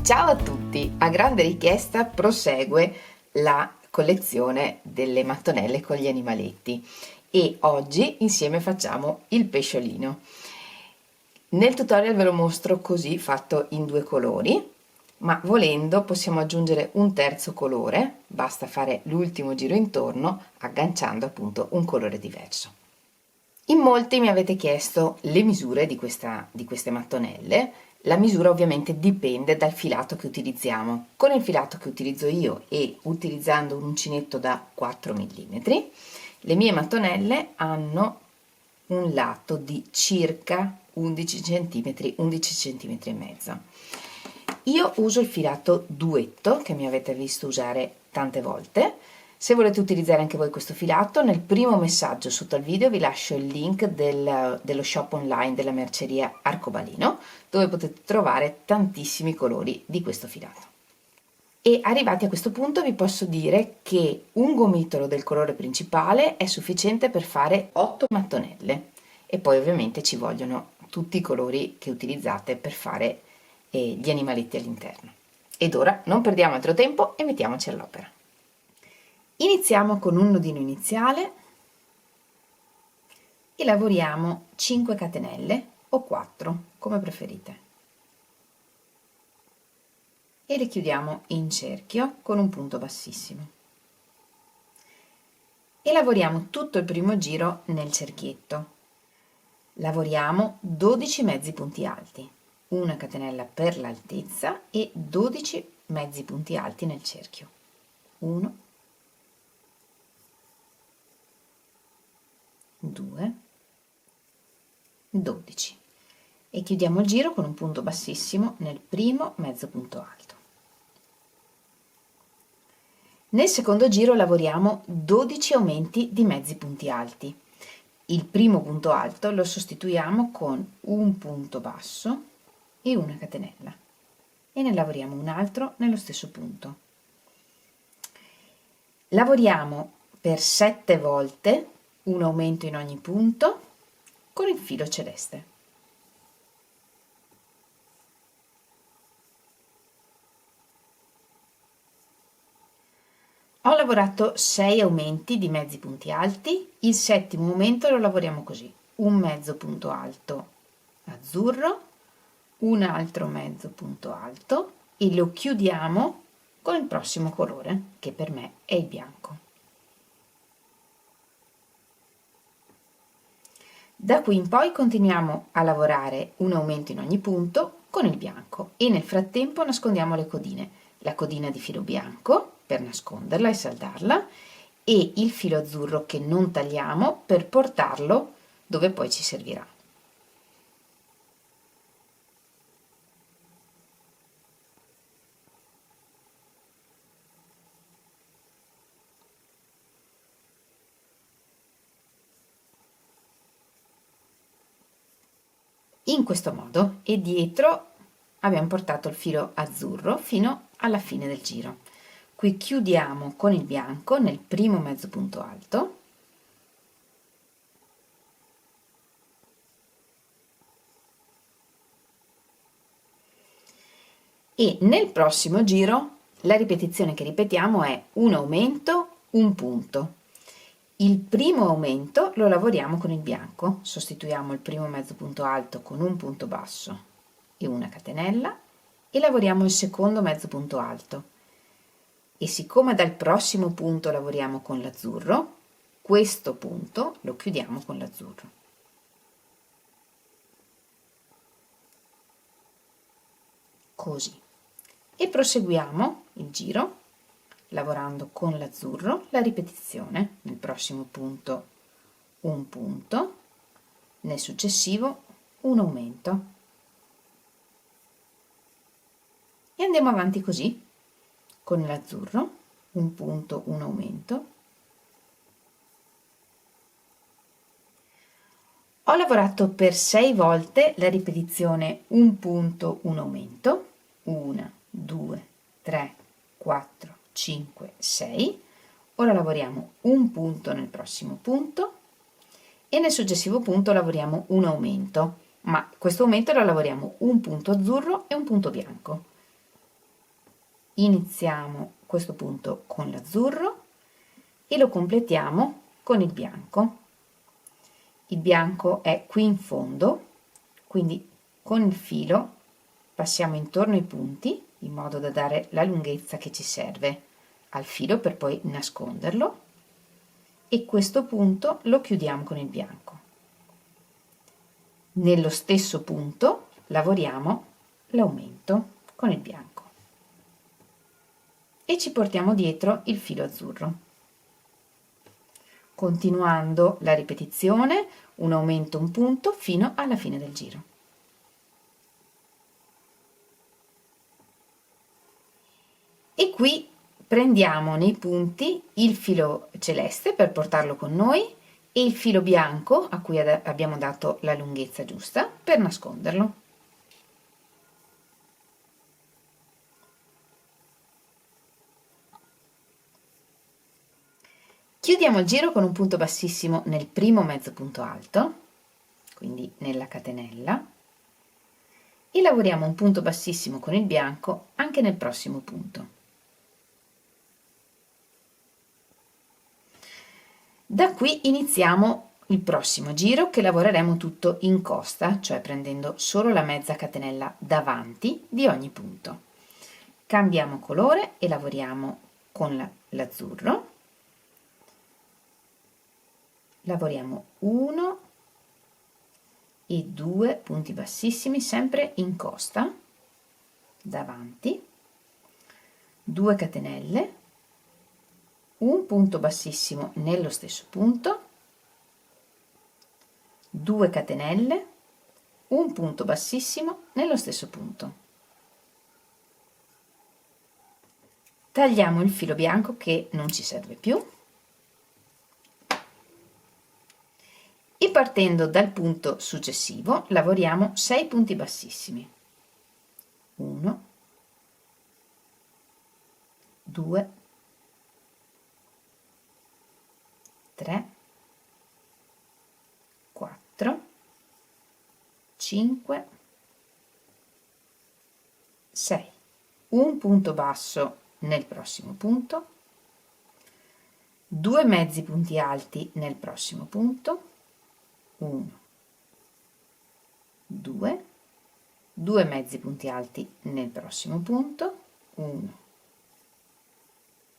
Ciao a tutti! A grande richiesta prosegue la collezione delle mattonelle con gli animaletti e oggi insieme facciamo il pesciolino. Nel tutorial ve lo mostro così fatto in due colori, ma volendo possiamo aggiungere un terzo colore, basta fare l'ultimo giro intorno agganciando appunto un colore diverso. In molti mi avete chiesto le misure di queste mattonelle. La misura ovviamente dipende dal filato che utilizziamo. Con il filato che utilizzo io e utilizzando un uncinetto da 4 mm, le mie mattonelle hanno un lato di circa 11 cm, 11 cm e mezzo. Io uso il filato duetto che mi avete visto usare tante volte. Se volete utilizzare anche voi questo filato, nel primo messaggio sotto al video vi lascio il link dello shop online della merceria Arcobaleno, dove potete trovare tantissimi colori di questo filato. E arrivati a questo punto vi posso dire che un gomitolo del colore principale è sufficiente per fare 8 mattonelle e poi ovviamente ci vogliono tutti i colori che utilizzate per fare gli animaletti all'interno. Ed ora non perdiamo altro tempo e mettiamoci all'opera. Iniziamo con un nodino iniziale e lavoriamo 5 catenelle o 4 come preferite e le chiudiamo in cerchio con un punto bassissimo e lavoriamo tutto il primo giro nel cerchietto. Lavoriamo 12 mezzi punti alti, una catenella per l'altezza e 12 mezzi punti alti nel cerchio. 1, 2, 12 e chiudiamo il giro con un punto bassissimo nel primo mezzo punto alto. Nel secondo giro lavoriamo 12 aumenti di mezzi punti alti. Il primo punto alto lo sostituiamo con un punto basso e una catenella e ne lavoriamo un altro nello stesso punto. Lavoriamo per 7 volte un aumento in ogni punto con il filo celeste. Ho lavorato 6 aumenti di mezzi punti alti, il settimo aumento lo lavoriamo così: un mezzo punto alto azzurro, un altro mezzo punto alto e lo chiudiamo con il prossimo colore, che per me è il bianco. Da qui in poi continuiamo a lavorare un aumento in ogni punto con il bianco e nel frattempo nascondiamo le codine, la codina di filo bianco per nasconderla e saldarla e il filo azzurro che non tagliamo per portarlo dove poi ci servirà. In questo modo e dietro abbiamo portato il filo azzurro fino alla fine del giro. Qui chiudiamo con il bianco nel primo mezzo punto alto e nel prossimo giro la ripetizione che ripetiamo è un aumento, un punto. Il primo aumento lo lavoriamo con il bianco, sostituiamo il primo mezzo punto alto con un punto basso e una catenella e lavoriamo il secondo mezzo punto alto. E siccome dal prossimo punto lavoriamo con l'azzurro, questo punto lo chiudiamo con l'azzurro. Così. E proseguiamo il giro lavorando con l'azzurro la ripetizione, nel prossimo punto un punto, nel successivo un aumento e andiamo avanti così con l'azzurro, un punto, un aumento. Ho lavorato per 6 volte la ripetizione un punto, un aumento, 1, 2, 3, 4, 5, 6. Ora lavoriamo un punto nel prossimo punto e nel successivo punto lavoriamo un aumento, ma questo aumento lo lavoriamo un punto azzurro e un punto bianco. iniziamo questo punto con l'azzurro e lo completiamo con il bianco. Il bianco è qui in fondo, quindi con il filo passiamo intorno ai punti in modo da dare la lunghezza che ci serve al filo per poi nasconderlo, e questo punto lo chiudiamo con il bianco. Nello stesso punto lavoriamo l'aumento con il bianco e ci portiamo dietro il filo azzurro. Continuando la ripetizione, un aumento, un punto fino alla fine del giro. E qui prendiamo nei punti il filo celeste per portarlo con noi e il filo bianco a cui abbiamo dato la lunghezza giusta per nasconderlo. Chiudiamo il giro con un punto bassissimo nel primo mezzo punto alto, quindi nella catenella, e lavoriamo un punto bassissimo con il bianco anche nel prossimo punto. Da qui iniziamo il prossimo giro, che lavoreremo tutto in costa, cioè prendendo solo la mezza catenella davanti di ogni punto. Cambiamo colore e lavoriamo con l'azzurro. Lavoriamo 1 e 2 punti bassissimi sempre in costa davanti, 2 catenelle, un punto bassissimo nello stesso punto, 2 catenelle, un punto bassissimo nello stesso punto. Tagliamo il filo bianco che non ci serve più e partendo dal punto successivo lavoriamo 6 punti bassissimi. 1, 2, 3, 4, 5, 6. Un punto basso nel prossimo punto, 2 mezzi punti alti nel prossimo punto, 1, 2, 2 mezzi punti alti nel prossimo punto, 1,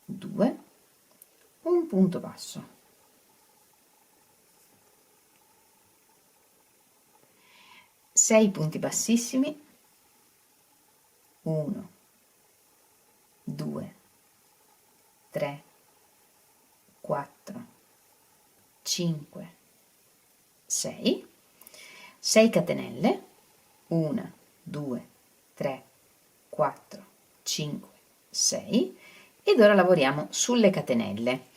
2, un punto basso. 6 punti bassissimi, 1, 2, 3, 4, 5, 6, 6 catenelle, 1, 2, 3, 4, 5, 6, ed ora lavoriamo sulle catenelle.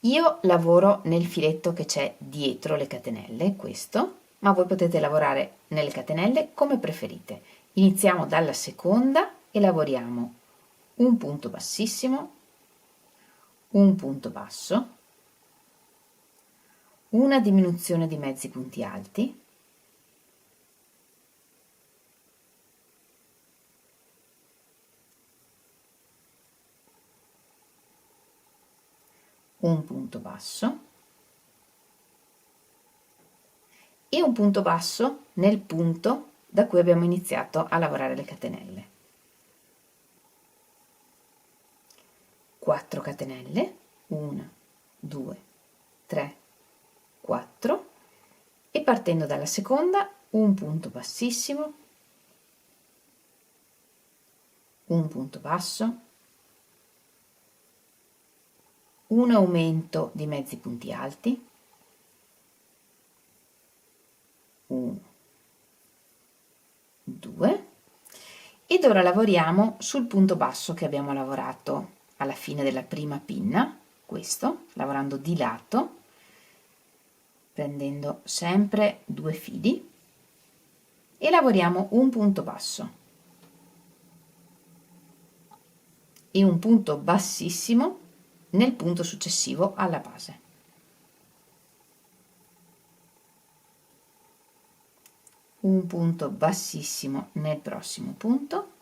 Io lavoro nel filetto che c'è dietro le catenelle, questo, ma voi potete lavorare nelle catenelle come preferite. Iniziamo dalla seconda e lavoriamo un punto bassissimo, un punto basso, una diminuzione di mezzi punti alti, un punto basso e un punto basso nel punto da cui abbiamo iniziato a lavorare le catenelle. 4 catenelle, 1, 2, 3, 4, e partendo dalla seconda un punto bassissimo, un punto basso, un aumento di mezzi punti alti, 1, 2, ed ora lavoriamo sul punto basso che abbiamo lavorato alla fine della prima pinna, questo, lavorando di lato, prendendo sempre 2 fili, e lavoriamo un punto basso e un punto bassissimo nel punto successivo alla base. Un punto bassissimo nel prossimo punto,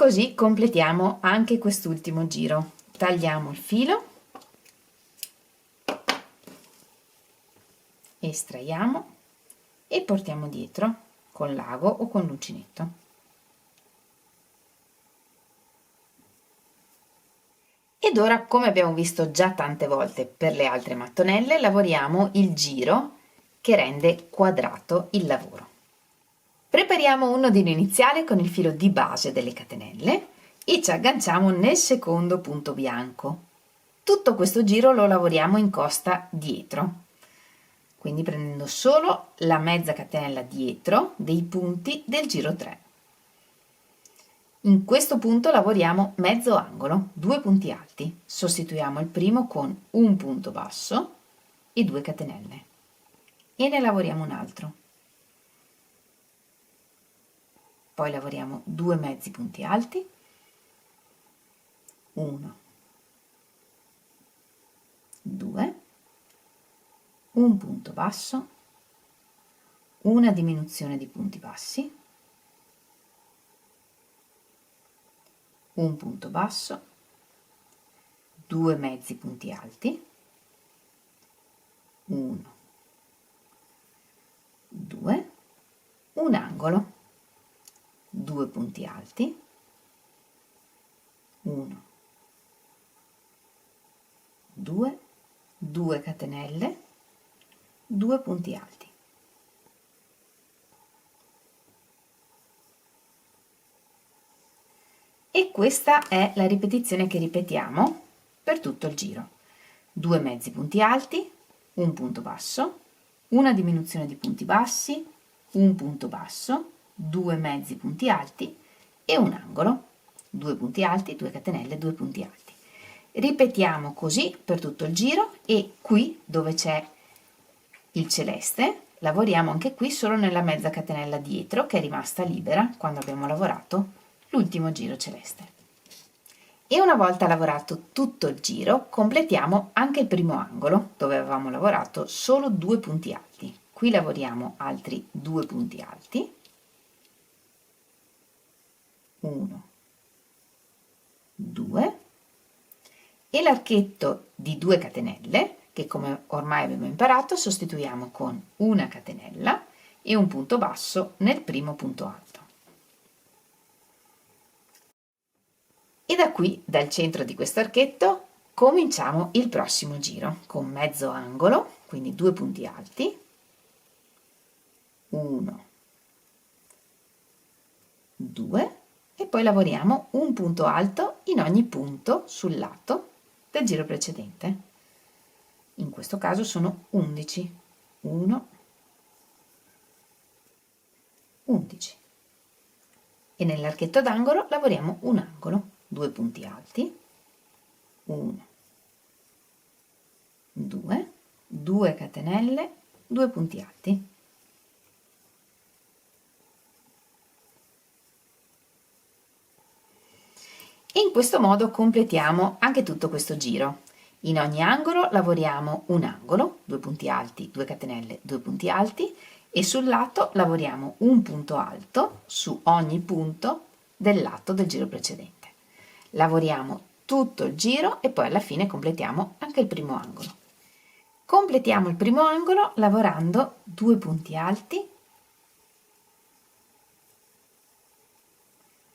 così completiamo anche quest'ultimo giro. Tagliamo il filo, estraiamo e portiamo dietro con l'ago o con l'uncinetto. Ed ora, come abbiamo visto già tante volte per le altre mattonelle, lavoriamo il giro che rende quadrato il lavoro. Prepariamo un nodino iniziale con il filo di base delle catenelle e ci agganciamo nel secondo punto bianco. Tutto questo giro lo lavoriamo in costa dietro, quindi prendendo solo la mezza catenella dietro dei punti del giro 3. In questo punto lavoriamo mezzo angolo, 2 punti alti. Sostituiamo il primo con un punto basso e 2 catenelle e ne lavoriamo un altro. Poi lavoriamo 2 mezzi punti alti, 1, 2, un punto basso, una diminuzione di punti bassi, un punto basso, 2 mezzi punti alti, 1, 2, un angolo, 2 punti alti, 1, 2, 2 catenelle, 2 punti alti. E questa è la ripetizione che ripetiamo per tutto il giro. 2 mezzi punti alti, un punto basso, una diminuzione di punti bassi, un punto basso, 2 mezzi punti alti e un angolo, 2 punti alti, 2 catenelle, 2 punti alti. Ripetiamo così per tutto il giro e qui dove c'è il celeste lavoriamo anche qui solo nella mezza catenella dietro che è rimasta libera quando abbiamo lavorato l'ultimo giro celeste. E una volta lavorato tutto il giro completiamo anche il primo angolo dove avevamo lavorato solo 2 punti alti. Qui lavoriamo altri 2 punti alti, 1, 2 e l'archetto di 2 catenelle che, come ormai abbiamo imparato, sostituiamo con una catenella e un punto basso nel primo punto alto. E da qui, dal centro di questo archetto, cominciamo il prossimo giro con mezzo angolo, quindi 2 punti alti, 1, 2 e poi lavoriamo un punto alto in ogni punto sul lato del giro precedente. In questo caso sono 11, 1, 11. E nell'archetto d'angolo lavoriamo un angolo, 2 punti alti, 1, 2, 2 catenelle, 2 punti alti. E in questo modo completiamo anche tutto questo giro. In ogni angolo lavoriamo un angolo, 2 punti alti, 2 catenelle, 2 punti alti e sul lato lavoriamo un punto alto su ogni punto del lato del giro precedente. Lavoriamo tutto il giro e poi alla fine completiamo anche il primo angolo. Completiamo il primo angolo lavorando 2 punti alti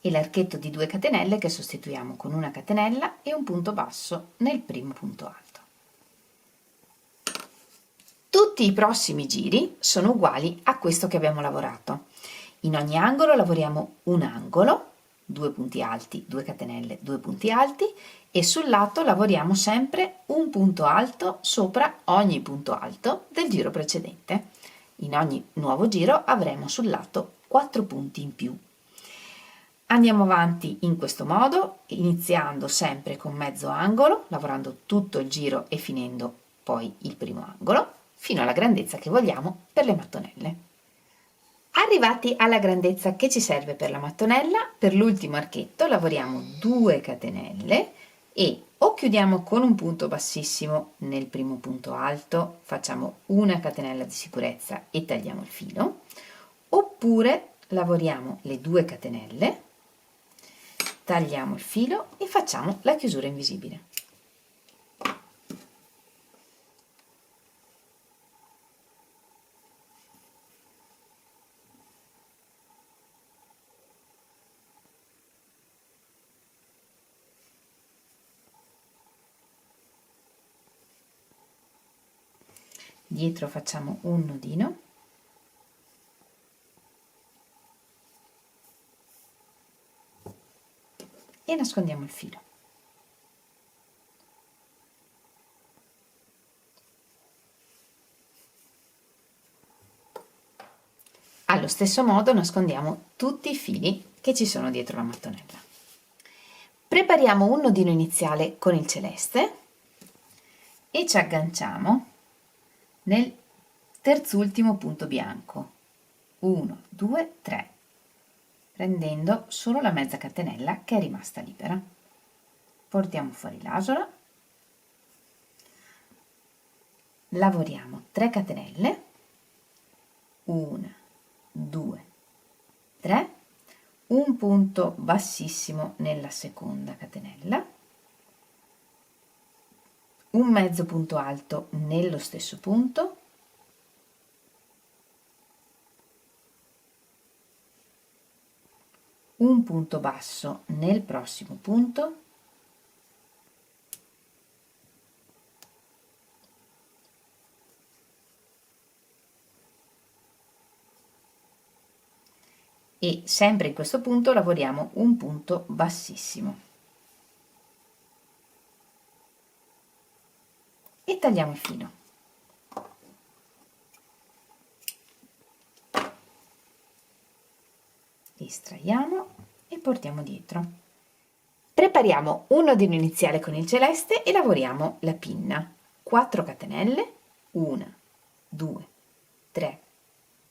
e l'archetto di 2 catenelle che sostituiamo con una catenella e un punto basso nel primo punto alto. Tutti i prossimi giri sono uguali a questo che abbiamo lavorato. In ogni angolo lavoriamo un angolo, 2 punti alti, 2 catenelle, 2 punti alti e sul lato lavoriamo sempre un punto alto sopra ogni punto alto del giro precedente. In ogni nuovo giro avremo sul lato 4 punti in più. Andiamo avanti in questo modo, iniziando sempre con mezzo angolo, lavorando tutto il giro e finendo poi il primo angolo, fino alla grandezza che vogliamo per le mattonelle. Arrivati alla grandezza che ci serve per la mattonella, per l'ultimo archetto lavoriamo 2 catenelle e o chiudiamo con un punto bassissimo nel primo punto alto, facciamo una catenella di sicurezza e tagliamo il filo, oppure lavoriamo le 2 catenelle tagliamo il filo e facciamo la chiusura invisibile. Dietro facciamo un nodino e nascondiamo il filo. Allo stesso modo nascondiamo tutti i fili che ci sono dietro la mattonella. Prepariamo un nodino iniziale con il celeste e ci agganciamo nel terzultimo punto bianco. 1, 2, 3, prendendo solo la mezza catenella che è rimasta libera. Portiamo fuori l'asola, lavoriamo 3 catenelle, 1, 2, 3, un punto bassissimo nella seconda catenella, un mezzo punto alto nello stesso punto, un punto basso nel prossimo punto, e sempre in questo punto lavoriamo un punto bassissimo e tagliamo il filo. Estraiamo e portiamo dietro. Prepariamo un nodino iniziale con il celeste e lavoriamo la pinna. 4 catenelle, 1, 2, 3,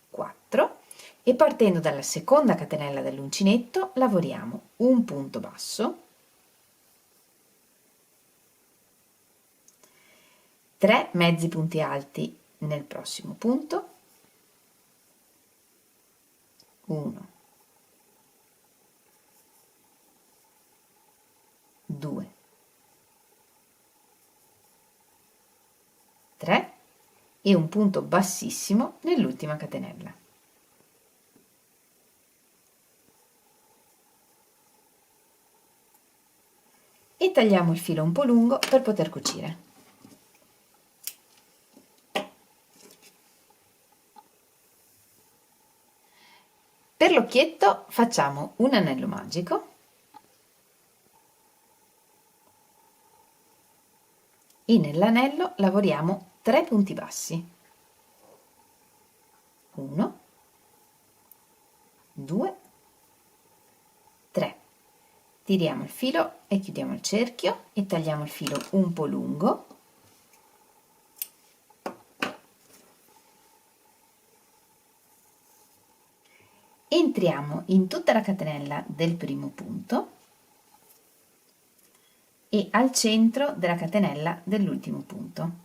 4 e partendo dalla seconda catenella dell'uncinetto lavoriamo un punto basso, 3 mezzi punti alti nel prossimo punto, 1, 2, 3 e un punto bassissimo nell'ultima catenella. E tagliamo il filo un po' lungo per poter cucire. Per l'occhietto facciamo un anello magico e nell'anello lavoriamo 3 punti bassi. 1, 2, 3. Tiriamo il filo e chiudiamo il cerchio e tagliamo il filo un po' lungo. Entriamo in tutta la catenella del primo punto e al centro della catenella dell'ultimo punto.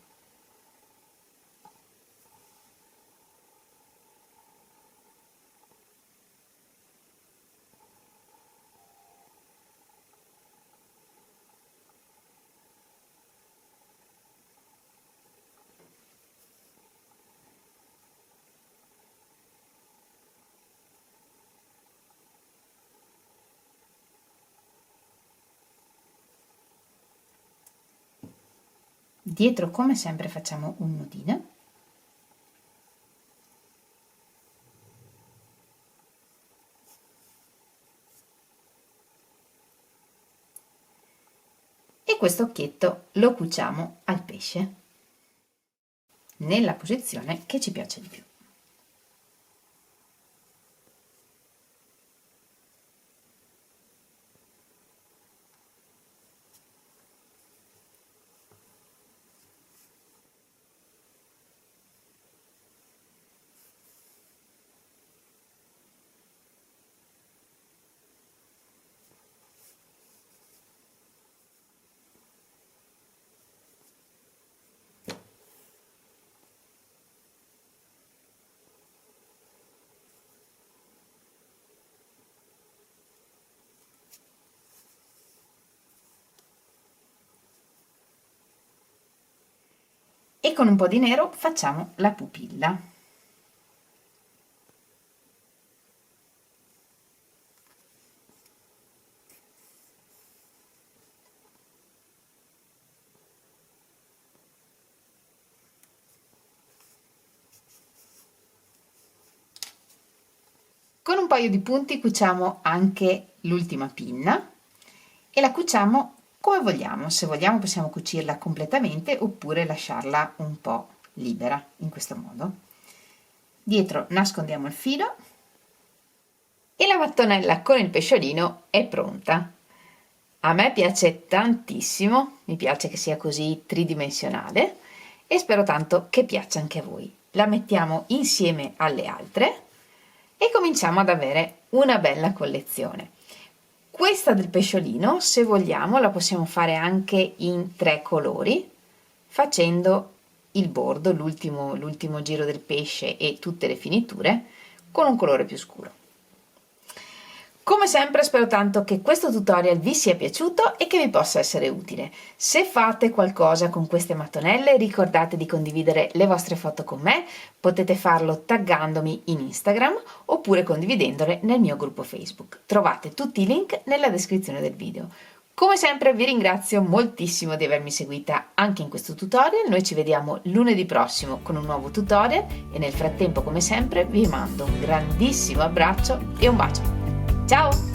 Dietro, come sempre, facciamo un nodino e questo occhietto lo cuciamo al pesce nella posizione che ci piace di più. e con un po' di nero facciamo la pupilla. Con un paio di punti cuciamo anche l'ultima pinna e la cuciamo come vogliamo. Se vogliamo possiamo cucirla completamente oppure lasciarla un po' libera in questo modo. Dietro nascondiamo il filo e la mattonella con il pesciolino è pronta. A me piace tantissimo, mi piace che sia così tridimensionale e spero tanto che piaccia anche a voi. La mettiamo insieme alle altre e cominciamo ad avere una bella collezione. Questa del pesciolino, se vogliamo, la possiamo fare anche in 3 colori, facendo il bordo, l'ultimo giro del pesce e tutte le finiture con un colore più scuro. Come sempre spero tanto che questo tutorial vi sia piaciuto e che vi possa essere utile. Se fate qualcosa con queste mattonelle ricordate di condividere le vostre foto con me, potete farlo taggandomi in Instagram oppure condividendole nel mio gruppo Facebook. Trovate tutti i link nella descrizione del video. Come sempre vi ringrazio moltissimo di avermi seguita anche in questo tutorial, noi ci vediamo lunedì prossimo con un nuovo tutorial e nel frattempo come sempre vi mando un grandissimo abbraccio e un bacio. Ciao!